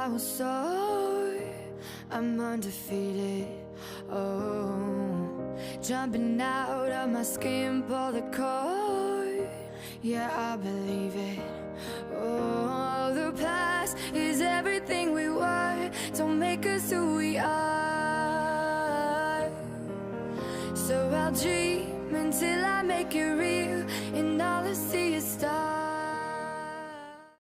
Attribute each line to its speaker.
Speaker 1: I will soar. I'm undefeated. Oh, jumping out of my skin, pull the cord. Yeah, I believe it. Oh, the past is everything we were. Don't make us who we are. So I'll dream until I make it